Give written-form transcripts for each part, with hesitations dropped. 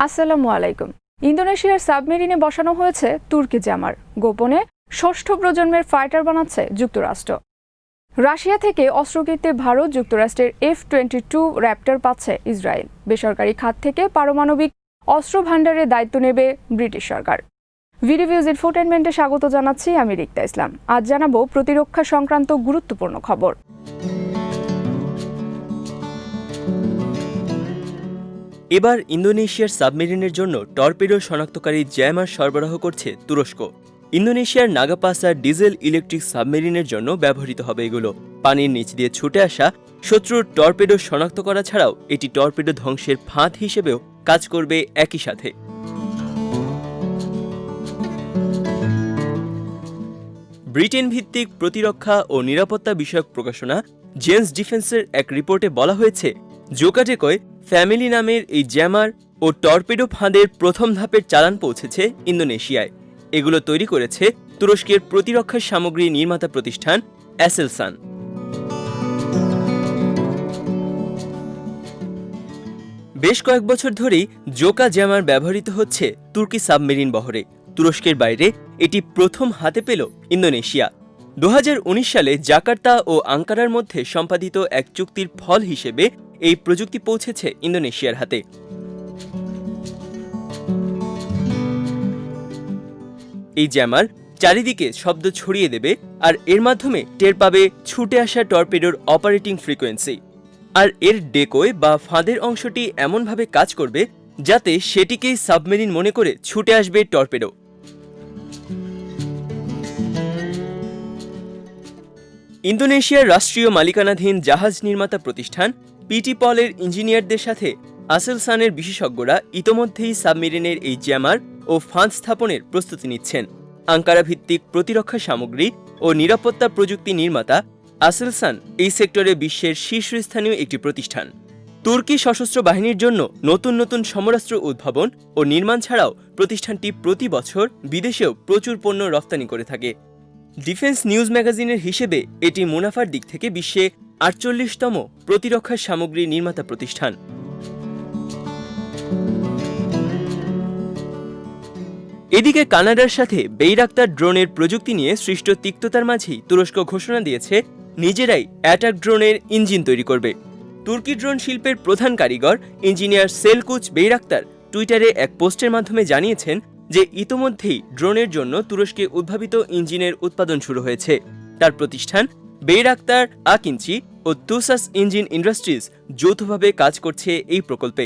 আসসালামু আলাইকুম। ইন্দোনেশিয়ার সাবমেরিনে বসানো হয়েছে তুর্কি জ্যামার। গোপনে ষষ্ঠ প্রজন্মের ফাইটার বানাচ্ছে যুক্তরাষ্ট্র। রাশিয়া থেকে অস্ত্র কিনতে ভারত, যুক্তরাষ্ট্রের F-22 র্যাপ্টর পাচ্ছে ইসরায়েল। বেসরকারি খাত থেকে পারমাণবিক অস্ত্র ভাণ্ডারের দায়িত্ব নেবে ব্রিটিশ সরকার। ভিডিভিউজ ইনফোটেনমেন্টে স্বাগত জানাচ্ছি, আমি রিক্তা ইসলাম। আজ জানাবো প্রতিরক্ষা সংক্রান্ত গুরুত্বপূর্ণ খবর। এবার ইন্দোনেশিয়ার সাবমেরিনের জন্য টর্পেডো শনাক্তকারী জ্যামার সরবরাহ করছে তুরস্ক। ইন্দোনেশিয়ার নাগাপাসা ডিজেল ইলেকট্রিক সাবমেরিনের জন্য ব্যবহৃত হবে এগুলো। পানির নিচ দিয়ে ছুটে আসা শত্রুর টর্পেডো শনাক্ত করা ছাড়াও এটি টর্পেডো ধ্বংসের ফাঁদ হিসেবেও কাজ করবে একই সাথে। ব্রিটেন ভিত্তিক প্রতিরক্ষা ও নিরাপত্তা বিষয়ক প্রকাশনা জেন্স ডিফেন্সের এক রিপোর্টে বলা হয়েছে, জোকাটেকয় ফ্যামিলি নামের এই জ্যামার ও টর্পেডো ফাঁদের প্রথম ধাপের চালান পৌঁছেছে ইন্দোনেশিয়ায়। এগুলো তৈরি করেছে তুরস্কের প্রতিরক্ষা সামগ্রী নির্মাতা প্রতিষ্ঠান অ্যাসেলসান। বেশ কয়েক বছর ধরেই জোকা জ্যামার ব্যবহৃত হচ্ছে তুর্কি সাবমেরিন বহরে। তুরস্কের বাইরে এটি প্রথম হাতে পেল ইন্দোনেশিয়া। 2019 সালে জাকার্তা ও আঙ্কারার মধ্যে সম্পাদিত এক চুক্তির ফল হিসেবে এই প্রযুক্তি পৌঁছেছে ইন্দোনেশিয়ার হাতে। এই জ্যামার চারিদিকে শব্দ ছড়িয়ে দেবে আর এর মাধ্যমে টের পাবে ছুটে আসা টর্পেডোর অপারেটিং ফ্রিকোয়েন্সি। আর এর ডেকোয় বা ফাঁদের অংশটি এমনভাবে কাজ করবে যাতে সেটিকেই সাবমেরিন মনে করে ছুটে আসবে টর্পেডো। ইন্দোনেশিয়ার রাষ্ট্রীয় মালিকানাধীন জাহাজ নির্মাতা প্রতিষ্ঠান পিটি পলের ইঞ্জিনিয়ারদের সাথে আসেলসানের বিশেষজ্ঞরা ইতোমধ্যেই সাবমেরিনের এই জ্যামার ও ফাঁদ স্থাপনের প্রস্তুতি নিচ্ছেন। আঙ্কারা ভিত্তিক প্রতিরক্ষা সামগ্রী ও নিরাপত্তা প্রযুক্তি নির্মাতা আসেলসান এই সেক্টরে বিশ্বের শীর্ষস্থানীয় একটি প্রতিষ্ঠান। তুর্কি সশস্ত্র বাহিনীর জন্য নতুন নতুন সমরাস্ত্র উদ্ভাবন ও নির্মাণ ছাড়াও প্রতিষ্ঠানটি প্রতি বছর বিদেশেও প্রচুর পণ্য রপ্তানি করে থাকে। ডিফেন্স নিউজ ম্যাগাজিনের হিসেবে এটি মুনাফার দিক থেকে বিশ্বে 48তম প্রতিরক্ষা সামগ্রী নির্মাতা প্রতিষ্ঠান। এদিকে কানাডার সাথে বেইরাক্তার ড্রোনের প্রযুক্তি নিয়ে সৃষ্ট তিক্ততার মাঝেই তুরস্ক ঘোষণা দিয়েছে নিজেরাই অ্যাটাক ড্রোনের ইঞ্জিন তৈরি করবে। তুর্কি ড্রোন শিল্পের প্রধান কারিগর ইঞ্জিনিয়ার সেলকুচ বেইরাক্তার টুইটারে এক পোস্টের মাধ্যমে জানিয়েছেন যে ইতোমধ্যেই ড্রোনের জন্য তুরস্কে উদ্ভাবিত ইঞ্জিনের উৎপাদন শুরু হয়েছে। তার প্রতিষ্ঠান বেইরাক্তার আকিঞ্চি ও তুসাস ইঞ্জিন ইন্ডাস্ট্রিজ যৌথভাবে কাজ করছে এই প্রকল্পে।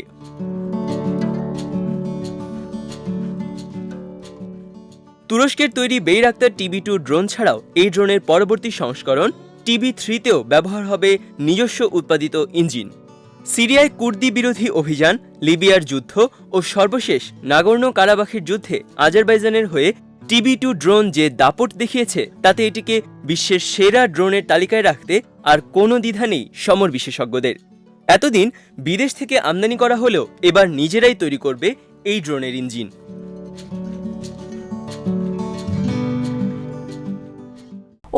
তুরস্কের তৈরি বেইরাক্তার TB2 ড্রোন ছাড়াও এই ড্রোনের পরবর্তী সংস্করণ TB3তেও ব্যবহার হবে নিজস্ব উৎপাদিত ইঞ্জিন। সিরিয়ায় কুর্দি বিরোধী অভিযান, লিবিয়ার যুদ্ধ ও সর্বশেষ নাগর্নো কারাবাখের যুদ্ধে আজারবাইজানের হয়ে TB2 ড্রোন যে দাপট দেখিয়েছে তাতে এটিকে বিশ্বের সেরা ড্রোনের তালিকায় রাখতে আর কোনো দ্বিধা নেই সমর বিশেষজ্ঞদের। এতদিন বিদেশ থেকে আমদানি করা হলেও এবার নিজেরাই তৈরি করবে এই ড্রোনের ইঞ্জিন।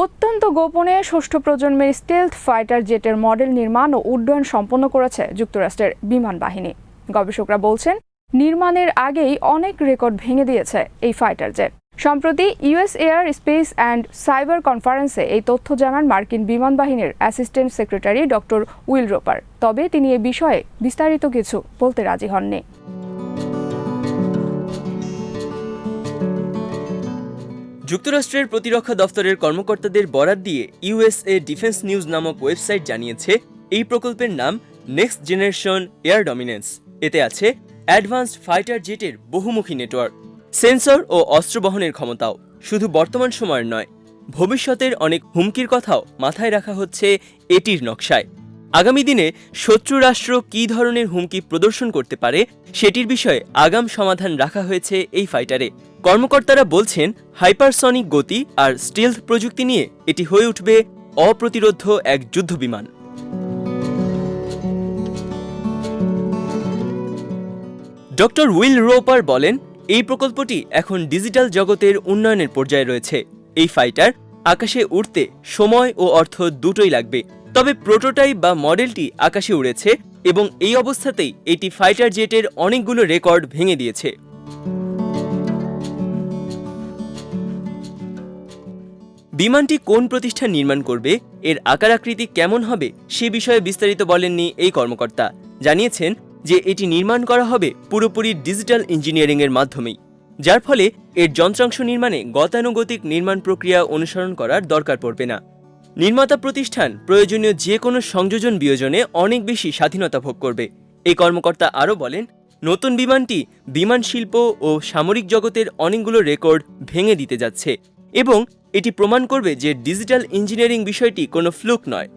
অত্যন্ত গোপনে ষষ্ঠ প্রজন্মের স্টেলথ ফাইটার জেটের মডেল নির্মাণ ও উড্ডয়ন সম্পন্ন করেছে যুক্তরাষ্ট্রের বিমান বাহিনী। গবেষকরা বলছেন, নির্মাণের আগেই অনেক রেকর্ড ভেঙে দিয়েছে এই ফাইটার জেট। সম্প্রতি US air space and cyber কনফারেন্সে এই তথ্য জানান মার্কিন বিমান বাহিনীর assistant secretary doctor will Ropar. তবে তিনি এ বিষয়ে বিস্তারিত কিছু বলতে রাজি হননি। যুক্তরাষ্ট্রের প্রতিরক্ষা দফতরের কর্মকর্তাদের বরাত দিয়ে USA ডিফেন্স নিউজ নামক ওয়েবসাইট জানিয়েছে, এই প্রকল্পের নাম নেক্সট জেনারেশন এয়ার ডমিনেন্স। এতে আছে অ্যাডভান্সড ফাইটার জেটের বহুমুখী নেটওয়ার্ক, সেন্সর ও অস্ত্র বহনের ক্ষমতাও। শুধু বর্তমান সময়ের নয়, ভবিষ্যতের অনেক হুমকির কথাও মাথায় রাখা হচ্ছে এটির নকশায়। আগামী দিনে শত্রু রাষ্ট্র কী ধরনের হুমকি প্রদর্শন করতে পারে সেটির বিষয়ে আগাম সমাধান রাখা হয়েছে এই ফাইটারে। কর্মকর্তারা বলছেন, হাইপারসনিক গতি আর স্টিলথ প্রযুক্তি নিয়ে এটি হয়ে উঠবে অপ্রতিরোধ্য এক যুদ্ধবিমান। ডক্টর উইল রোপার বলেন, এই প্রকল্পটি এখন ডিজিটাল জগতের উন্নয়নের পর্যায়ে রয়েছে। এই ফাইটার আকাশে উড়তে সময় ও অর্থ দুটোই লাগবে, তবে প্রোটোটাইপ বা মডেলটি আকাশে উড়েছে এবং এই অবস্থাতেই এটি ফাইটার জেটের অনেকগুলো রেকর্ড ভেঙে দিয়েছে। বিমানটি কোন প্রতিষ্ঠান নির্মাণ করবে, এর আকার আকৃতি কেমন হবে সে বিষয়ে বিস্তারিত বলেননি এই কর্মকর্তা। জানিয়েছেন যে এটি নির্মাণ করা হবে পুরোপুরি ডিজিটাল ইঞ্জিনিয়ারিং এর মাধ্যমেই, যার ফলে এর যন্ত্রাংশ নির্মাণে গতানুগতিক নির্মাণ প্রক্রিয়া অনুসরণ করার দরকার পড়বে না। নির্মাতা প্রতিষ্ঠান প্রয়োজনীয় যে কোনো সংযোজন বিয়োজনে অনেক বেশি স্বাধীনতা ভোগ করবে। এই কর্মকর্তা আরও বলেন, নতুন বিমানটি বিমান শিল্প ও সামরিক জগতের অনেকগুলো রেকর্ড ভেঙে দিতে যাচ্ছে এবং এটি প্রমাণ করবে যে ডিজিটাল ইঞ্জিনিয়ারিং বিষয়টি কোনো ফ্লুক নয়।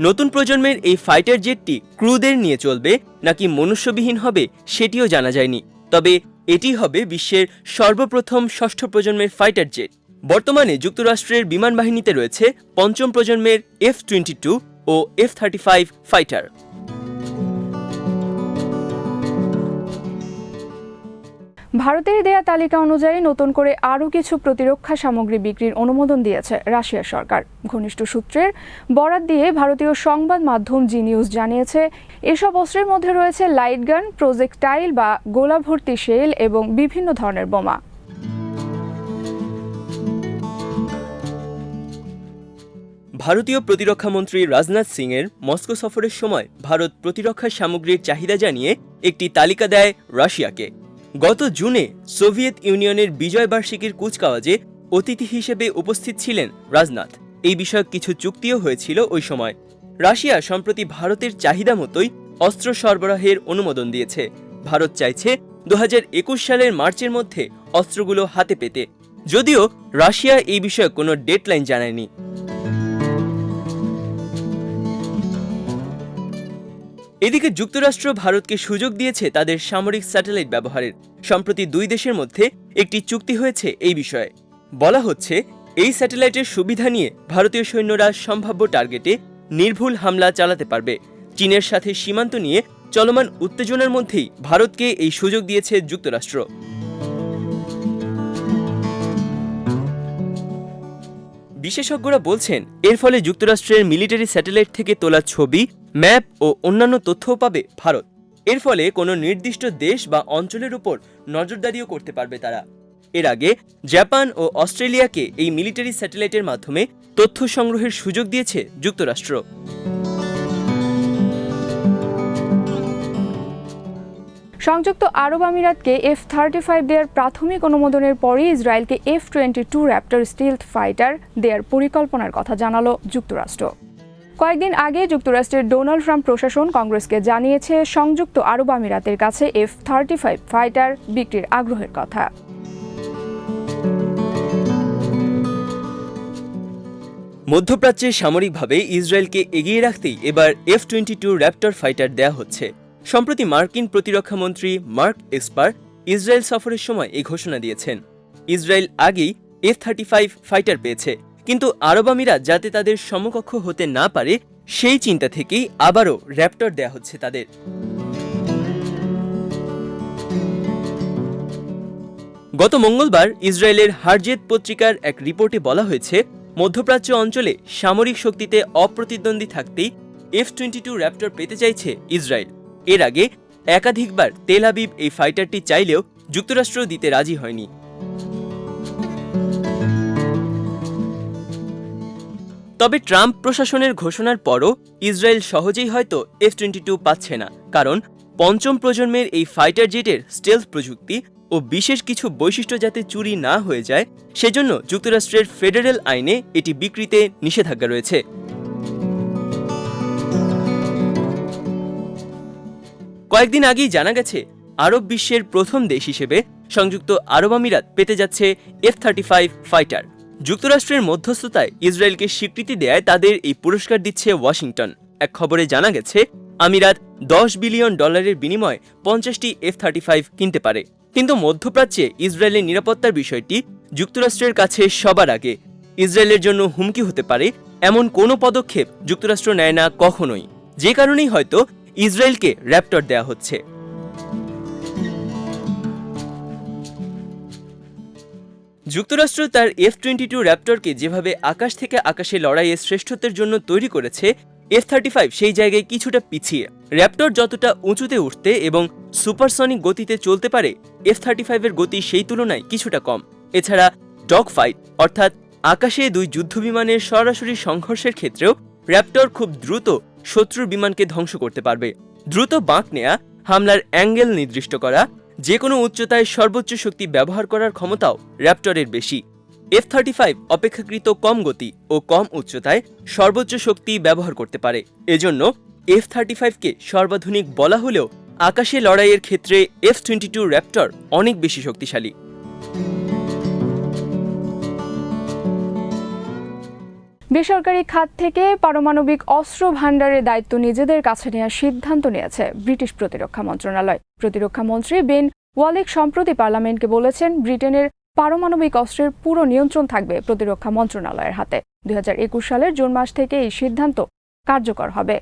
নতুন প্রজন্মের এই ফাইটার জেটটি ক্রুদের নিয়ে চলবে নাকি মনুষ্যবিহীন হবে সেটিও জানা যায়নি, তবে এটি হবে বিশ্বের সর্বপ্রথম ষষ্ঠ প্রজন্মের ফাইটার জেট। বর্তমানে যুক্তরাষ্ট্রের বিমান বাহিনীতে রয়েছে পঞ্চম প্রজন্মের F-22 ও F-35 ফাইটার। ভারতের দেয়া তালিকা অনুযায়ী নতুন করে আরও কিছু প্রতিরক্ষা সামগ্রী বিক্রির অনুমোদন দিয়েছে রাশিয়ার সরকার। ঘনিষ্ঠ সূত্রের বরাত দিয়ে ভারতীয় সংবাদ মাধ্যম জি নিউজ জানিয়েছে, এসব অস্ত্রের মধ্যে রয়েছে লাইট গান, প্রজেক্টাইল বা গোলাভর্তি শেল এবং বিভিন্ন ধরনের বোমা। ভারতীয় প্রতিরক্ষা মন্ত্রী রাজনাথ সিং এর মস্কো সফরের সময় ভারত প্রতিরক্ষা সামগ্রীর চাহিদা জানিয়ে একটি তালিকা দেয় রাশিয়াকে। গত জুনে সোভিয়েত ইউনিয়নের বিজয় বার্ষিকীর কুচকাওয়াজে অতিথি হিসেবে উপস্থিত ছিলেন রাজনাথ। এই বিষয়ক কিছু চুক্তিও হয়েছিল ওই সময়। রাশিয়া সম্প্রতি ভারতের চাহিদা মতোই অস্ত্র সরবরাহের অনুমোদন দিয়েছে। ভারত চাইছে 2021 সালের মার্চের মধ্যে অস্ত্রগুলো হাতে পেতে, যদিও রাশিয়া এই বিষয়ে কোনো ডেডলাইন জানায়নি। এদিকে যুক্তরাষ্ট্র ভারতকে সুযোগ দিয়েছে তাদের সামরিক স্যাটেলাইট ব্যবহারের। সম্প্রতি দুই দেশের মধ্যে একটি চুক্তি হয়েছে এই বিষয়ে। বলা হচ্ছে, এই স্যাটেলাইটের সুবিধা নিয়ে ভারতীয় সৈন্যরা সম্ভাব্য টার্গেটে নির্ভুল হামলা চালাতে পারবে। চীনের সাথে সীমান্ত নিয়ে চলমান উত্তেজনার মধ্যেই ভারতকে এই সুযোগ দিয়েছে যুক্তরাষ্ট্র। বিশেষজ্ঞরা বলছেন, এর ফলে যুক্তরাষ্ট্রের মিলিটারি স্যাটেলাইট থেকে তোলা ছবি, ম্যাপ ও অন্যান্য তথ্যও পাবে ভারত। এর ফলে কোনো নির্দিষ্ট দেশ বা অঞ্চলের উপর নজরদারিও করতে পারবে তারা। এর আগে জাপান ও অস্ট্রেলিয়াকে এই মিলিটারি স্যাটেলাইটের মাধ্যমে তথ্য সংগ্রহের সুযোগ দিয়েছে যুক্তরাষ্ট্র। সংযুক্ত আরব আমিরাতকে F-35 দেওয়ার প্রাথমিক অনুমোদনের পরই ইসরায়েলকে F-22 র্যাপ্টর স্টিলথ ফাইটার দেওয়ার পরিকল্পনার কথা জানালো যুক্তরাষ্ট্র। কয়েকদিন আগে যুক্তরাষ্ট্রের ডোনাল্ড ট্রাম্প প্রশাসন কংগ্রেসকে জানিয়েছে সংযুক্ত আরব আমিরাতের কাছে F-35 ফাইটার বিক্রির আগ্রহের কথা। মধ্যপ্রাচ্যে সামরিকভাবে ইসরায়েলকে এগিয়ে রাখতেই এবার F-22 র্যাপ্টর ফাইটার দেয়া হচ্ছে। সম্প্রতি মার্কিন প্রতিরক্ষা মন্ত্রী মার্ক এসপার ইসরায়েল সফরের সময় এই ঘোষণা দিয়েছেন। ইসরায়েল আগেই F-35 ফাইটার পেয়েছে, কিন্তু আরব আমিরাত যাতে তাদের সমকক্ষ হতে না পারে সেই চিন্তা থেকেই আবারও র্যাপ্টর দেয়া হচ্ছে তাদের। গত মঙ্গলবার ইসরায়েলের হারজেত পত্রিকার এক রিপোর্টে বলা হয়েছে, মধ্যপ্রাচ্য অঞ্চলে সামরিক শক্তিতে অপ্রতিদ্বন্দ্বী থাকতেই F-22 র্যাপ্টর পেতে চাইছে ইসরায়েল। এর আগে একাধিকবার তেল আবিব এই ফাইটারটি চাইলেও যুক্তরাষ্ট্র দিতে রাজি হয়নি। তবে ট্রাম্প প্রশাসনের ঘোষণার পরও ইসরায়েল সহজেই হয়তো F-22 পাচ্ছে না, কারণ পঞ্চম প্রজন্মের এই ফাইটার জেটের স্টেলথ প্রযুক্তি ও বিশেষ কিছু বৈশিষ্ট্য যাতে চুরি না হয়ে যায় সেজন্য যুক্তরাষ্ট্রের ফেডারেল আইনে এটি বিক্রিতে নিষেধাজ্ঞা রয়েছে। কয়েকদিন আগেই জানা গেছে, আরব বিশ্বের প্রথম দেশ হিসেবে সংযুক্ত আরব আমিরাত পেতে যাচ্ছে F-35 ফাইটার। যুক্তরাষ্ট্রের মধ্যস্থতায় ইসরায়েলকে স্বীকৃতি দেয়ায় তাদের এই পুরস্কার দিচ্ছে ওয়াশিংটন। এক খবরে জানা গেছে, আমিরাত $10 বিলিয়ন বিনিময়ে 50টি F-35 কিনতে পারে। কিন্তু মধ্যপ্রাচ্যে ইসরায়েলের নিরাপত্তার বিষয়টি যুক্তরাষ্ট্রের কাছে সবার আগে। ইসরায়েলের জন্য হুমকি হতে পারে এমন কোনো পদক্ষেপ যুক্তরাষ্ট্র নেয় না কখনোই, যে কারণেই হয়তো ইসরায়েলকে র্যাপ্টর দেয়া হচ্ছে। যুক্তরাষ্ট্র তার F-22 র্যাপটরকে যেভাবে আকাশ থেকে আকাশে লড়াইয়ে শ্রেষ্ঠত্বের জন্য তৈরি করেছে, F-35 সেই জায়গায় কিছুটা পিছিয়ে। র্যাপটর যতটা উঁচুতে উঠতে এবং সুপারসনিক গতিতে চলতে পারে, F-35 এর গতি সেই তুলনায় কিছুটা কম। এছাড়া ডগ ফাইট অর্থাৎ আকাশে দুই যুদ্ধবিমানের সরাসরি সংঘর্ষের ক্ষেত্রেও র্যাপটর খুব দ্রুত শত্রুর বিমানকে ধ্বংস করতে পারবে। দ্রুত বাঁক নেয়া, হামলার অ্যাঙ্গেল নির্দিষ্ট করা, যে কোনো উচ্চতায় সর্বোচ্চ শক্তি ব্যবহার করার ক্ষমতাও র্যাপটরের বেশি। F-35 অপেক্ষাকৃত কম গতি ও কম উচ্চতায় সর্বোচ্চ শক্তি ব্যবহার করতে পারে। এজন্য F-35কে সর্বাধুনিক বলা হলেও আকাশে লড়াইয়ের ক্ষেত্রে F-22 র্যাপটর অনেক বেশি শক্তিশালী। বেসরকারি খাত থেকে পারমাণবিক অস্ত্র ভাণ্ডারের দায়িত্ব নিজেদের কাছে নেওয়ার সিদ্ধান্ত নিয়েছে ব্রিটিশ প্রতিরক্ষা মন্ত্রণালয়। প্রতিরক্ষা মন্ত্রী বেন ওয়ালেক সম্প্রতি পার্লামেন্টকে বলেছেন, ব্রিটেনের পারমাণবিক অস্ত্রের পুরো নিয়ন্ত্রণ থাকবে প্রতিরক্ষা মন্ত্রণালয়ের হাতে। 2021 সালের জুন মাস থেকে এই সিদ্ধান্ত কার্যকর হবে।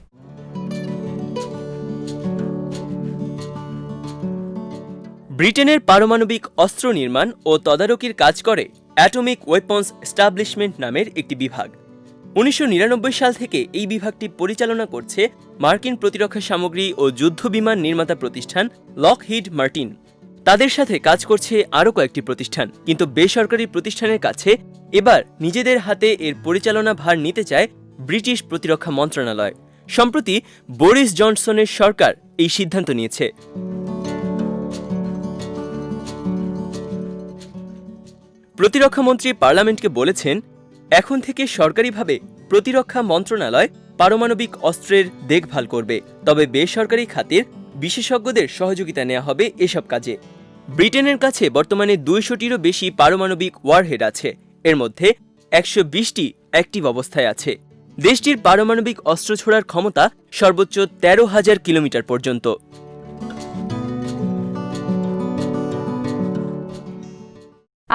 ব্রিটেনের পারমাণবিক অস্ত্র নির্মাণ ও তদারকির কাজ করে অ্যাটমিক ওয়েপন্স এস্টাবলিশমেন্ট নামের একটি বিভাগ। 1999 সাল থেকে এই বিভাগটি পরিচালনা করছে মার্কিন প্রতিরক্ষা সামগ্রী ও যুদ্ধবিমান নির্মাতা প্রতিষ্ঠান লকহিড মার্টিন। তাদের সাথে কাজ করছে আরও কয়েকটি প্রতিষ্ঠান, কিন্তু বেসরকারি প্রতিষ্ঠানের কাছে এবার নিজেদের হাতে এর পরিচালনা ভার নিতে চায় ব্রিটিশ প্রতিরক্ষা মন্ত্রণালয়। সম্প্রতি বরিস জনসনের সরকার এই সিদ্ধান্ত নিয়েছে। প্রতিরক্ষামন্ত্রী পার্লামেন্টকে বলেছেন, এখন থেকে সরকারিভাবে প্রতিরক্ষা মন্ত্রণালয় পারমাণবিক অস্ত্রের দেখভাল করবে, তবে বেসরকারি খাতের বিশেষজ্ঞদের সহযোগিতা নেওয়া হবে এসব কাজে। ব্রিটেনের কাছে বর্তমানে 200টিরও বেশি পারমাণবিক ওয়ারহেড আছে, এর মধ্যে 120টি অ্যাক্টিভ অবস্থায় আছে। দেশটির পারমাণবিক অস্ত্র ছোড়ার ক্ষমতা সর্বোচ্চ 13,000 কিলোমিটার পর্যন্ত।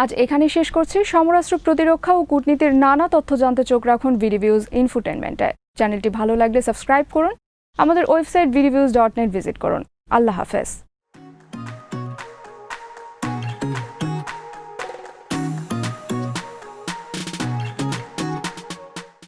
আজ এখানে শেষ করছি। সমরাস্ত্র, প্রতিরক্ষা ও কূটনীতির নানা তথ্য জানতে চোখ রাখুন ভিডিভিউজ ইনফোটেনমেন্টে। চ্যানেলটি ভালো লাগলে সাবস্ক্রাইব করুন। আমাদের ওয়েবসাইট vidieviews.net ভিজিট করুন। আল্লাহ হাফেজ।